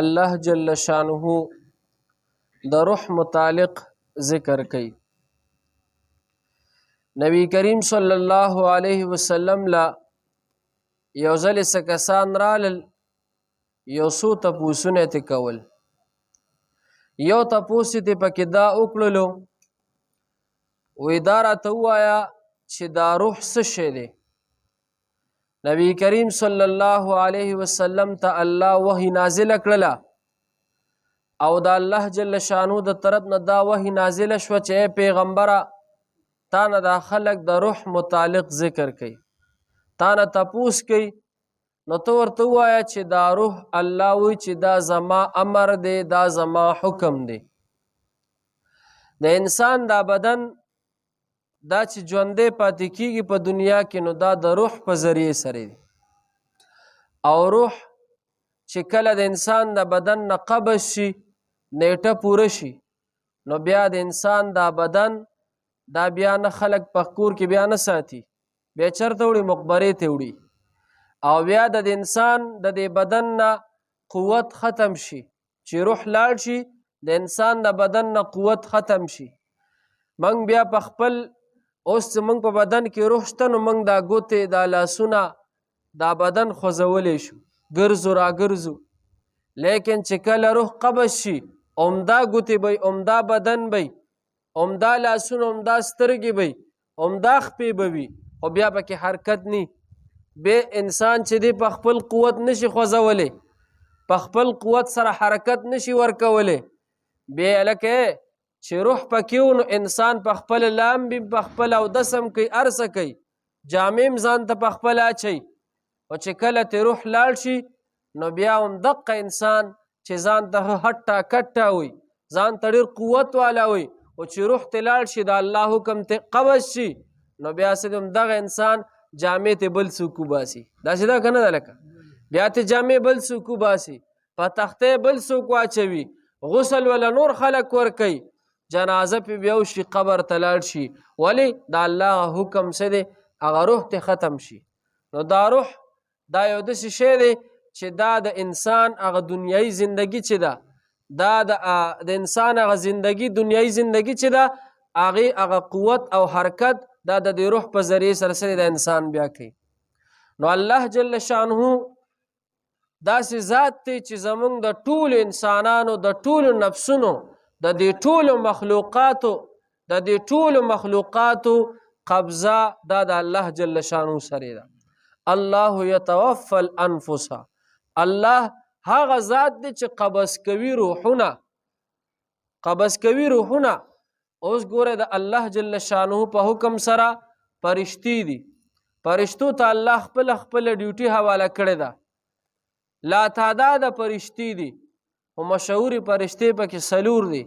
الله جل شانه د روح متعلق ذکر کوي. نبی کریم صلی الله علیه وسلم لا یو ځل څه کسان رالل، یو څو تپوسونه یې کول. یو تپوس یې پکې دا وکړلو، وی دا راته ووایه چې دا روح څه شی دی. نبی کریم صلی الله علیه وسلم ته الله وحی نازله کړله، او د الله جل شانو د طرف نه دا وحی نازله شوه چې ای پیغمبره تا نه دا خلک د روح متعلق ذکر کوي، تا نه تپوس کوي، نو ته ورته ووایه چې دا روح الله وی چې دا زما امر دی، دا زما حکم دی. د انسان دا بدن دا چې ژوندی پاتې کیږي په دنیا کې، نو دا د روح په ذریعه سره دی. او روح چې کله د انسان د بدن نه قبض شي، نیټه پوره شي، نو بیا د انسان دا بدن دا بیا نه خلک په کور کې بیا نه ساتي، بیا چرته وړي؟ مقبرې ته وړي. او بیا د انسان د دې بدن نه قوت ختم شي، چې روح لاړ شي د انسان د بدن نه قوت ختم شي. منګ بیا په خپل اوس چې منګ په بدن کې روح شته، نو منګ دا ګوتې دا لاسونه دا بدن خوځولی شو، ګرځو را ګرځو. لیکن چې کله روح قبض شي، عمده ګوتې به عمده بدن به عمده لاسونه عمده سترګې به عمده خپې به وي، خو بیا پکې حرکت نی. بیا انسان چې دی په خپل قوت نشي خوځولی، په خپل قوت سره حرکت نشي ورکولی. بیا لکه چې روح پکې و، نو انسان په خپل لامبي په خپل اودسم کوي، ارسه کوي، جامې ځان ته په خپل اچوي. او چې کله ته روح لاړ شي، نو بیا هم دقه انسان چې ځان ته هټه کټه وي، ځان ته ډېر قوت والا وي، او چې روح ته لاړ شي د الله حکم ته قبض شي، نو بیا څه دغه انسان جامې ته بل څوک وباسي. داسې ده که نه ده؟ لکه بیا ته جامې بل څوک وباسي، په تختې بل څوک واچوي، غسل ولا نور خلک ورکوي، جنازه پې بیا وشي، قبر ته لاړ شي. ولې؟ د الله حکم څه دی؟ هغه روح ته ختم شي. نو دا روح دا یو داسې شی دی چې دا د انسان هغه دنیایي زندگی چې ده، دا د انسان هغه زندگی دنیایي زندگی چې ده، هغه قوت او حرکت دا د دې روح په ذریعه سره سره د انسان بیا کوي. نو الله جل شانه داسې ذات دی چې زمونږ د ټولو انسانانو د ټولو نفسونو د دې ټولو مخلوقاتو قبضه دا د الله جل شانه سره ده. الله یتوفى الانفس، الله هغه ذات دی چې قبض کوي روحونه. اوس ګوره د الله جل شانه په حکم سره فرشتي دي، فرشتو ته الله خپل ډیوټي حواله کړې ده. لا تعداد فرشتي دي، او مشهوري فرشتي پکې څلور دي: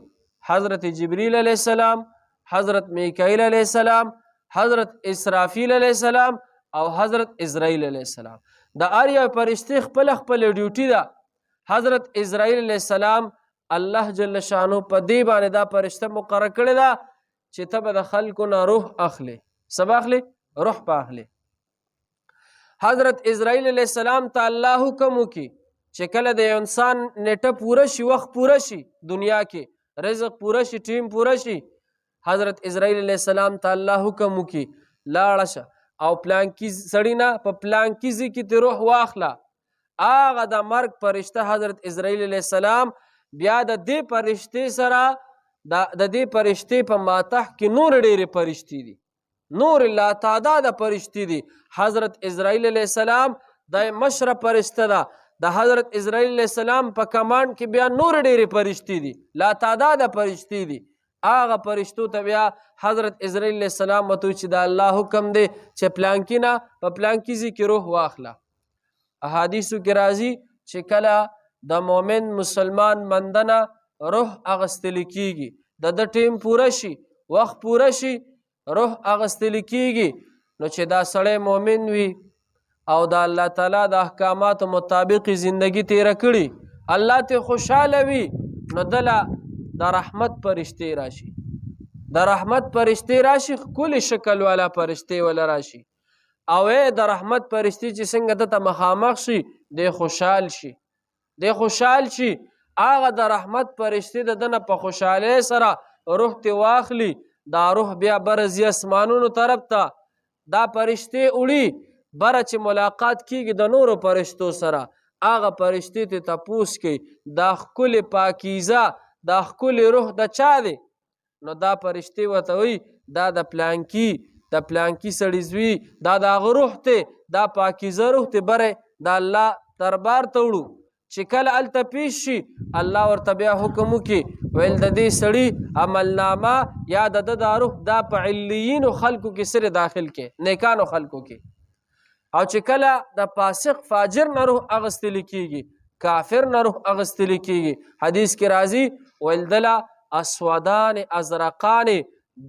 حضرت جبریل علیه السلام، حضرت میکائیل علیه السلام، حضرت اسرافیل علیه السلام، او حضرت اسرائیل علیه السلام. د هر یو فرشتي خپل ډیوټي ده. حضرت اسرائیل علیه السلام الله جل شانو په دې باندې دا فرشته مقرر کړې ده چې ته به د خلکو نه روح اخلي. څه به اخلي؟ روح به اخلي. حضرت اسرائیل علیه السلام ته الله حکم وکړي چې کله د یو انسان نیټه پوره شي، وخت پوره شي، دنیا کې رزق پوره شي، ټیم پوره شي، حضرت اسرائیل علیه السلام ته الله حکم وکړي لاړه شه او پلانکي سړي نه په پلانکي ځای کې ته روح واخله. هغه د مرګ فرشته حضرت اسرائیل علیه السلام بیا د دې فرشتې سره د دې فرشتې په ماتح کې نور ډېرې فرشتې دي، نور لا تعداد فرشتې دي. حضرت اسرائیل علیه السلام د مشره فرشته ده، د حضرت اسرائیل علیه السلام په کمانډ کې بیا نور ډېرې فرشتې دي، لا تعداد فرشتې دي. هغه فرشتو ته بیا حضرت اسرائیل علیه السلام وته چې د الله حکم دی چې پلانکي نه په پلانکي ځای کې روح واخله. احادیثو کې راځي چې کله د مؤمن مسلمان مندنه روح اغستل کیږي، د ټیم پوره شي، وخت پوره شي، روح اغستل کیږي، نو چې دا سړی مؤمن وي او د الله تعالی د احکاماتو مطابق زندگی تیره کړي، الله ته خوشحاله وي، نو دله د رحمت فرشتې راشي، د رحمت فرشتې راشي، کل شکل والا فرشتې ولا راشي، او د رحمت فرشتې چې څنګه دته مخامخ شي، د خوشحال شي، دی خوشحال شي هغه د رحمت فرشتې د ده نه په خوشحالۍ سره روح ترې واخلي دا روح بیا بره ځي اسمانونو طرف ته دا فرشتې وړي بره چې ملاقات کیږي د نورو فرشتو سره هغه فرشتې ته تپوس کوي دا ښکلې پاکیزه دا ښکلې روح د چا دی نو دا فرشتې ورته وایي دا د پلانکي سړي زوی دا د هغه روح دی دا پاکیزه روح دی بره د الله دربار ته وړو چې کله هلته پیش شي الله ورته بیا حکم وکړي ویل د دې سړي عملنامه یا د ده دا روح دا په علیینو خلکو کې سره داخل کې نیکانو خلکو کې او چې کله د فاسق فاجر نه روح اغستلی کېږي کافر نه روح اغستلی کېږي حدیث کې راځي ویل دله اسودان ازرقان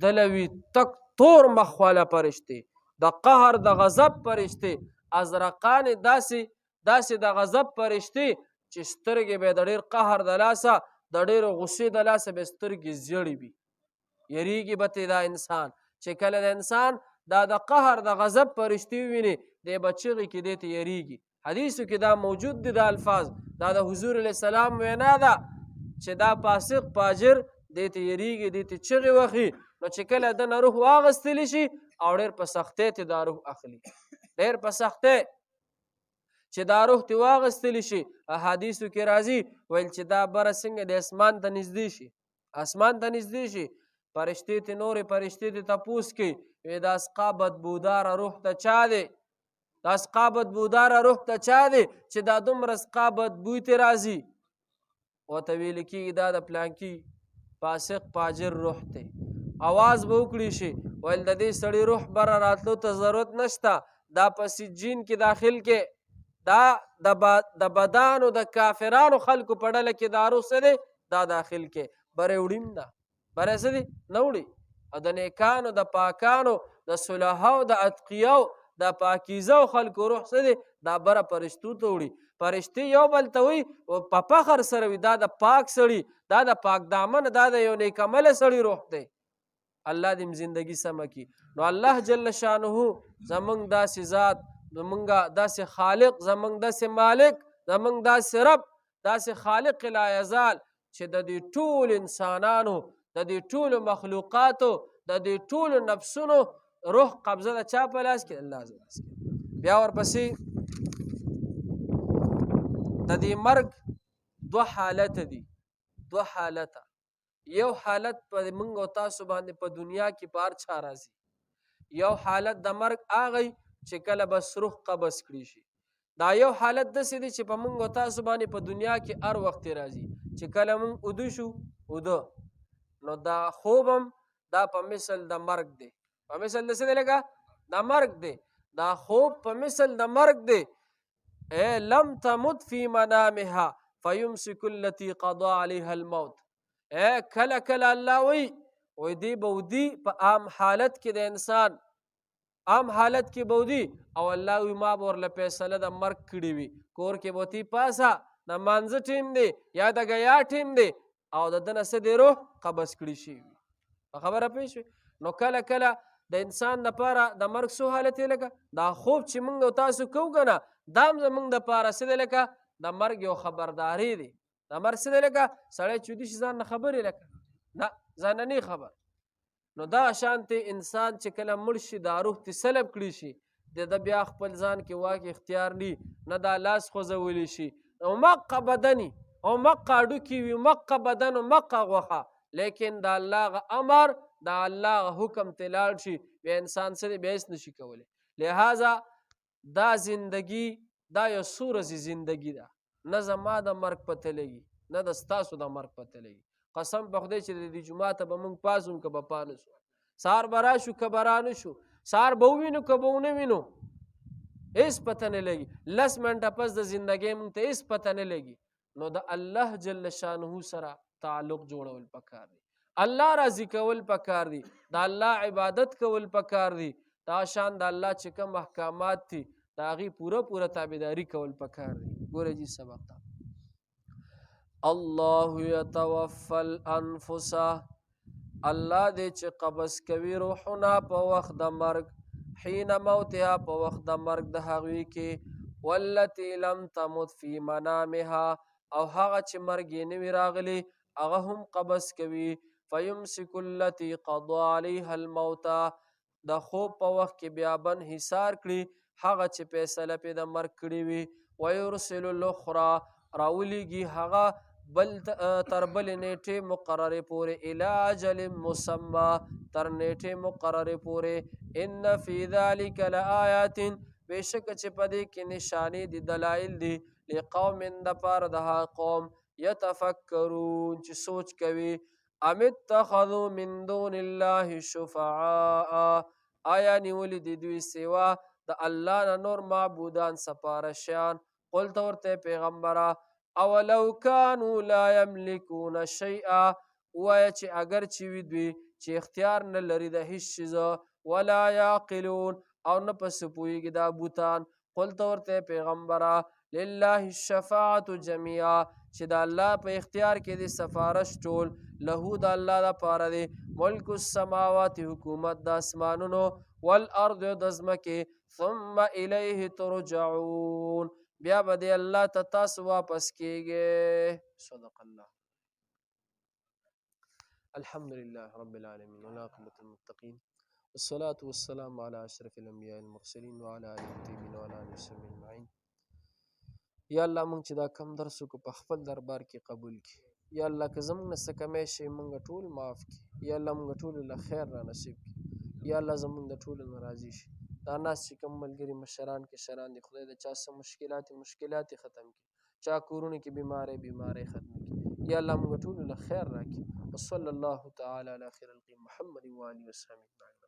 دلوي تک تور مخواله فرشتې د قهر د غضب فرشتې ازرقان داسې د غضب فرشتې چې سترګې به د ډېر قهر د لاسه د ډېرو غصې د لاسه به سترګې زیړې وي یریږي به ترې دا انسان چې کله د انسان دا د قهر د غضب فرشتې وویني دی به چغې کې دی ته یریږي حدیثو کې دا موجود دي دا الفاظ دا د حضور علیه السلام وینا ده چې دا فاسق فاجر دی ته یریږي دی ته چغې وخي نو چې کله د نه روح واغستلی شي او ډېر په سختۍ ته دا روح اخلي ډېر په سختۍ چې دا روح ته واغستلی شي احادیثو کې راځي ویل چې دا بره څنګه د اسمان ته نږدې شي اسمان ته نږدې شي فرشتې ته نورې فرشتې ته تپوس کوي وایي دا سقا بدبوداره روح ته چا دی دا سقا بدبوداره روح ته چا دی چې دا دومره سقا بدبوی ته راځي ورته ویل کېږي دا د پلانکي فاسق فاجر روح دی اواز به وکړي شي ویل د دې سړي روح بره راتلو ته ضرورت نشته دا په سجین کې داخل کې دا د بدانو د کافرانو خلکو په ډله کې دا روح څه دی دا داخل کې بره وړي نه بره څه دی نه وړي او د نیکانو د پاکانو د صلحاو د اتقیاو د پاکیزه خلکو روح څه دی دا بره فرشتو ته وړي فرشتې یو بل ته وایي په فخر سره وي دا د پاک سړي دا د پاک دامن دا د یو نیکعمله سړي روح دی الله دې زندگی سمه کړي نو الله جل شانه زمونږ داسې ذات زمونږ داسې خالق زمونږ داسې مالک زمونږ داسې رب داسې خالق لا یزال چې د دې ټول انسانانو د دې ټولو مخلوقاتو د دې ټولو نفسونو روح قبضه د چا په لاس کې الله لاس کې بیا ورپسې د دې مرګ دوه حالت دي دوه حالته یو حالت په موږ او تاسو باندې په دنیا کې په هر چا راځي یو حالت د مرګ هغه چې کله بس روح قبض کړي شي دا یو حالت داسې دی چې په موږ او تاسو باندې په دنیا کې هر وخت راځي چې کله موږ اوده شو اوده نو دا خوب هم دا په مثل د مرګ دی په مثل د څه دی لکه د مرګ دی دا خوب په مثل د مرګ دی لم تمت فی منامها فیمسک التي قضى عليها الموت کله کله الله وی دی بودی په عام حالت کې د انسان عام حالت کې بودی او الله وی ما ورله فیصله د مرګ کړی وي کور کې بوتی پاسا د مانځه ټیم دی یا د غیا ټیم دی او د دنه څه دی روح قبض کړی شي په خبره پوه شوې نو کله کله د انسان لپاره د مرګ څو حالت دی لکه دا خوب چې موږ او تاسو کوو که نه دا هم زموږ دپاره څه دی لکه د مرګ یو خبرداری دی د مرګ څه دی لکه سړی چې ودي شي ځان نه خبرې لکه نه ځان نه خبر نو دا شانتې انسان چې کله مړ شي دا روح ته سلب کړي شي د بیا خپل ځان کې واک اختیار نی نه دا لاس خوځولی شي او مقه بدني او مقه هډوکي وي مقه بدن او مقه غوښه لیکن د الله غ امر د الله حکم ته لاړ شي بیا انسان سره بیا هېڅ نشي کولی لہذا دا زندگی دا یو څو ورځې زندگی ده نه زما د مرګ پته لګي نه د ستاسو د مرګ پته لګي قسم په خدای چې د دې جومات ته به موږ پاڅو که به پا نه شو سهار به راشو که به را نه شو سهار به ووینو که به ونه وینو هېڅ پته نه لګي 10 منټه پس د زندګۍ موږ ته هېڅ پته نه لګي نو د الله جل شانه سره تعلق جوړول پکار دی الله راضي کول پکار دي د الله عبادت کول پکار دي دا شان د الله چې کوم احکامات دي د هغې پوره تابعداري کول پکار دي ګوره جي سبق ته الله يتوفى الانفس الله دې چې قبض کوي روحونه په وخت د مرګ حين موتها په وخت د مرګ د هغوی کې والتي لم تمت في منامها او هغه چې مرګ یې نه وي راغلی هغه هم قبض کوي فیمسک التي قضى عليها الموت د خوب په وخت کې بیابن حصار کړي هغه چې فیصله پې د مرګ کړې وي ویرسل الاخرى راولیږي هغه بل تر بلې نیټې مقررې پورې الی اجل مسمى تر نیټې مقررې پورې ان فی ذلک لآیات بېشکه چې په دې کې نشانې دي دلایل دي لقوم دپاره د هغه قوم یتفکرون چې سوچ کوي ام اتخذوا من دون الله شفعاء آیا نیولي دي دوی سوا د الله نه نور معبودان سپارشیان قل ته ورته پیغمبره اولو کانوا لا یملکون شیئا ووایه چې اگر چې وي دوی چې اختیار نه لري د هیڅ شیزه ولا یعقلون او نه پسې پوهېږي دا بوتان قل ته ورته پیغمبره لله الشفاعة جميعا چې د الله په اختیار کې دی سفارش ټول له د الله دپاره دی ملک السماوات حکومت د اسمانونو والارض د ځمکې ثم الیه ترجعون بیا به دی الله ته تاسو واپس کیږئ صدق الله الحمد لله رب العالمين والعاقبة للمتقين والصلاة والسلام على أشرف الأنبياء المرسلين وعلى آله الطيبين وعلى آله وصحبه أجمعين یا الله مونږ چې دا کم درس وکړو په خپل دربار کې قبول کړي یا الله که زموږ نه څه کمی شي مونږ ټول معاف کړي یا الله مونږ ټولو له خیر را نصیب کړي یا الله زموږ د ټولو نه راضي شي دا ناست چې کوم ملګري مشران کشران دي خدای د چا څه مشکلات ختم کړي چا کورونو کې بیماری ختم کړي یا الله مونږ ټولو له خیر راکړي وصلی الله تعالی علی خیر الخلق محمد و آله وصحبه اجمعین